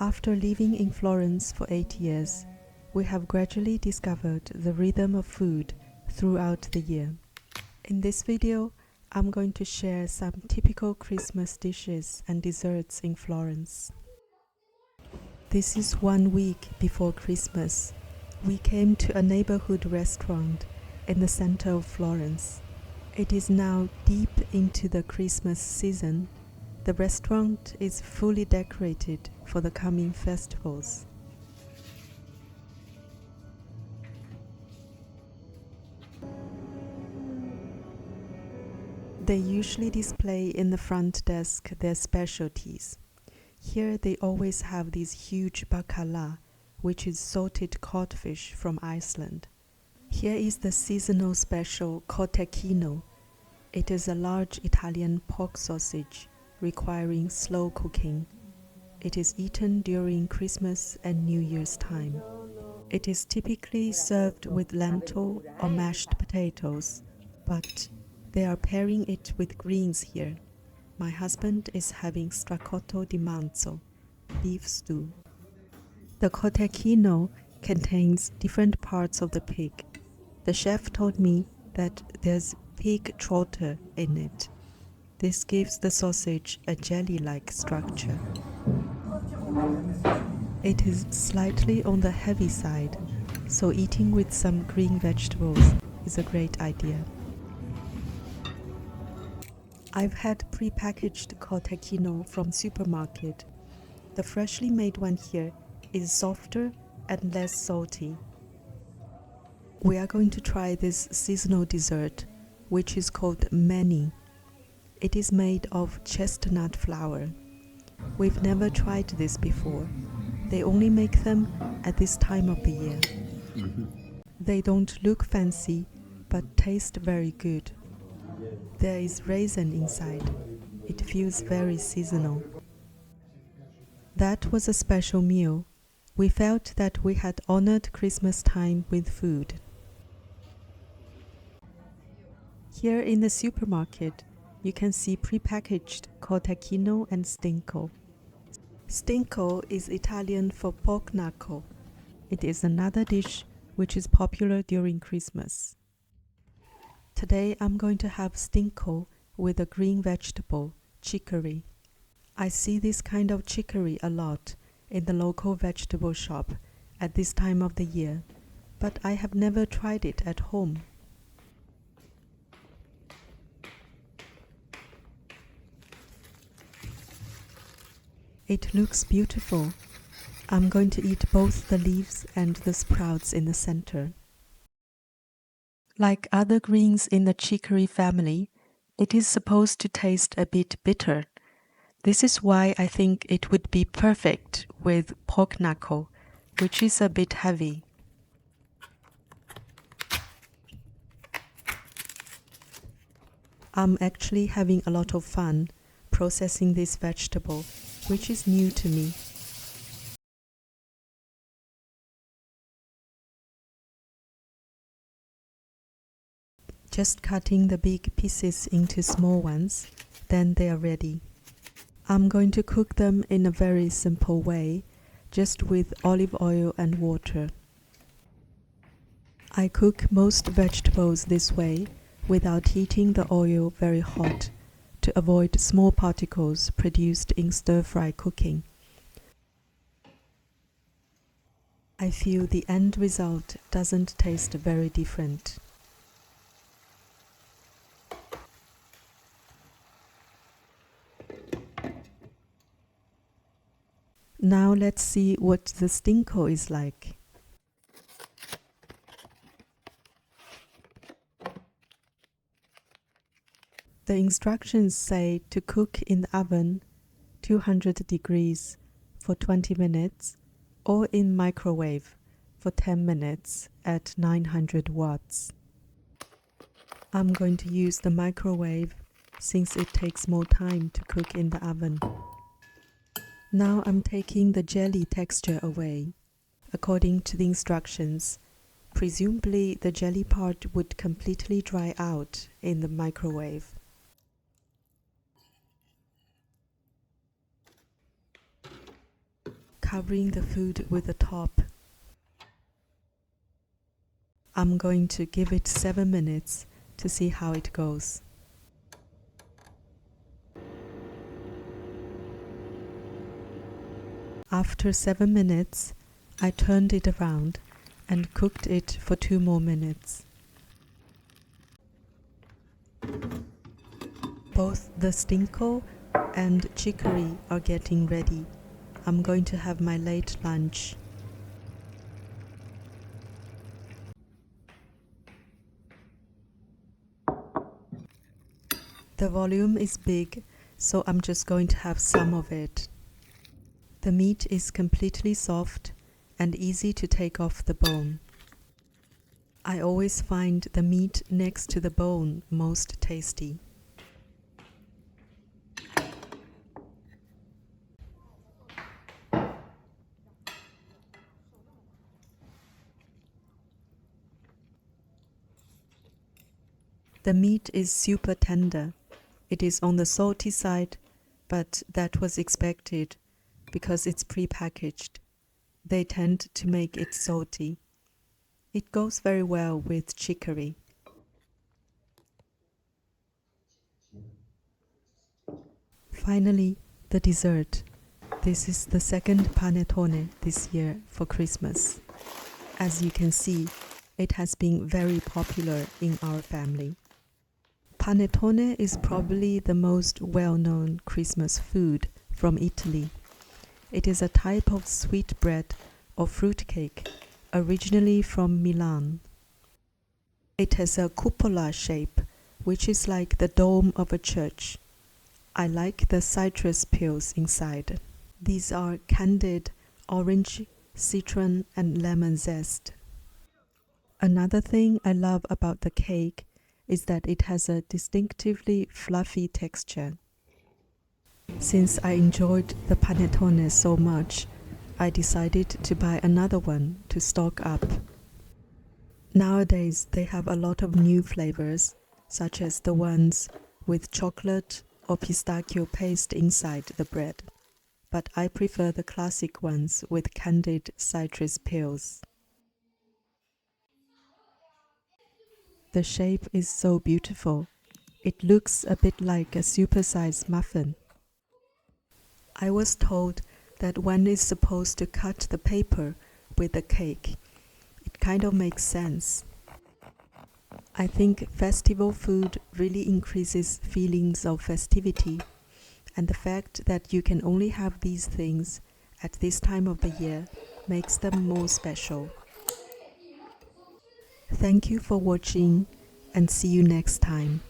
After living in Florence for 8 years, we have gradually discovered the rhythm of food throughout the year. In this video, I'm going to share some typical Christmas dishes and desserts in Florence. This is 1 week before Christmas. We came to a neighborhood restaurant in the center of Florence. It is now deep into the Christmas season. The restaurant is fully decorated for the coming festivals. They usually display in the front desk their specialties. Here they always have this huge bacala, which is salted codfish from Iceland. Here is the seasonal special Cotechino. It is a large Italian pork sausage requiring slow cooking. It is eaten during Christmas and New Year's time. It is typically served with lentil or mashed potatoes, but they are pairing it with greens here. My husband is having stracotto di manzo, beef stew. The Cotechino contains different parts of the pig. The chef told me that there's pig trotter in it. This gives the sausage a jelly-like structure. It is slightly on the heavy side, so eating with some green vegetables is a great idea. I've had pre-packaged Cotechino from supermarket. The freshly made one here is softer and less salty. We are going to try this seasonal dessert, which is called menni. It is made of chestnut flour. We've never tried this before. They only make them at this time of the year. They don't look fancy, but taste very good. There is raisin inside. It feels very seasonal. That was a special meal. We felt that we had honored Christmas time with food. Here in the supermarket, you can see pre-packaged Cotechino and Stinco. Stinco is Italian for pork knuckle. It is another dish which is popular during Christmas. Today I'm going to have Stinco with a green vegetable, chicory. I see this kind of chicory a lot in the local vegetable shop at this time of the year, but I have never tried it at home. It looks beautiful. I'm going to eat both the leaves and the sprouts in the center. Like other greens in the chicory family, it is supposed to taste a bit bitter. This is why I think it would be perfect with pork knuckle, which is a bit heavy. I'm actually having a lot of fun processing this vegetable, which is new to me. Just cutting the big pieces into small ones, then they are ready. I'm going to cook them in a very simple way, just with olive oil and water. I cook most vegetables this way without heating the oil very hot to avoid small particles produced in stir-fry cooking. I feel the end result doesn't taste very different. Now let's see what the Stinco is like. The instructions say to cook in the oven 200 degrees for 20 minutes or in microwave for 10 minutes at 900 watts. I'm going to use the microwave since it takes more time to cook in the oven. Now I'm taking the jelly texture away. According to the instructions, presumably the jelly part would completely dry out in the microwave. covering the food with the top. I'm going to give it 7 minutes to see how it goes. After 7 minutes, I turned it around and cooked it for 2 more minutes. Both the Stinco and chicory are getting ready. I'm going to have my late lunch. The volume is big, so I'm just going to have some of it. The meat is completely soft and easy to take off the bone. I always find the meat next to the bone most tasty. The meat is super tender. It is on the salty side, but that was expected because it's pre-packaged. They tend to make it salty. It goes very well with chicory. Finally, the dessert. This is the second panettone this year for Christmas. As you can see, it has been very popular in our family. Panettone is probably the most well-known Christmas food from Italy. It is a type of sweet bread or fruit cake, originally from Milan. It has a cupola shape, which is like the dome of a church. I like the citrus peels inside. These are candied orange, citron, and lemon zest. Another thing I love about the cake is that it has a distinctively fluffy texture. Since I enjoyed the panettone so much, I decided to buy another one to stock up. Nowadays, they have a lot of new flavors, such as the ones with chocolate or pistachio paste inside the bread. But I prefer the classic ones with candied citrus peels. The shape is so beautiful. It looks a bit like a supersized muffin. I was told that one is supposed to cut the paper with the cake. It kind of makes sense. I think festival food really increases feelings of festivity, and the fact that you can only have these things at this time of the year makes them more special. Thank you for watching, and see you next time.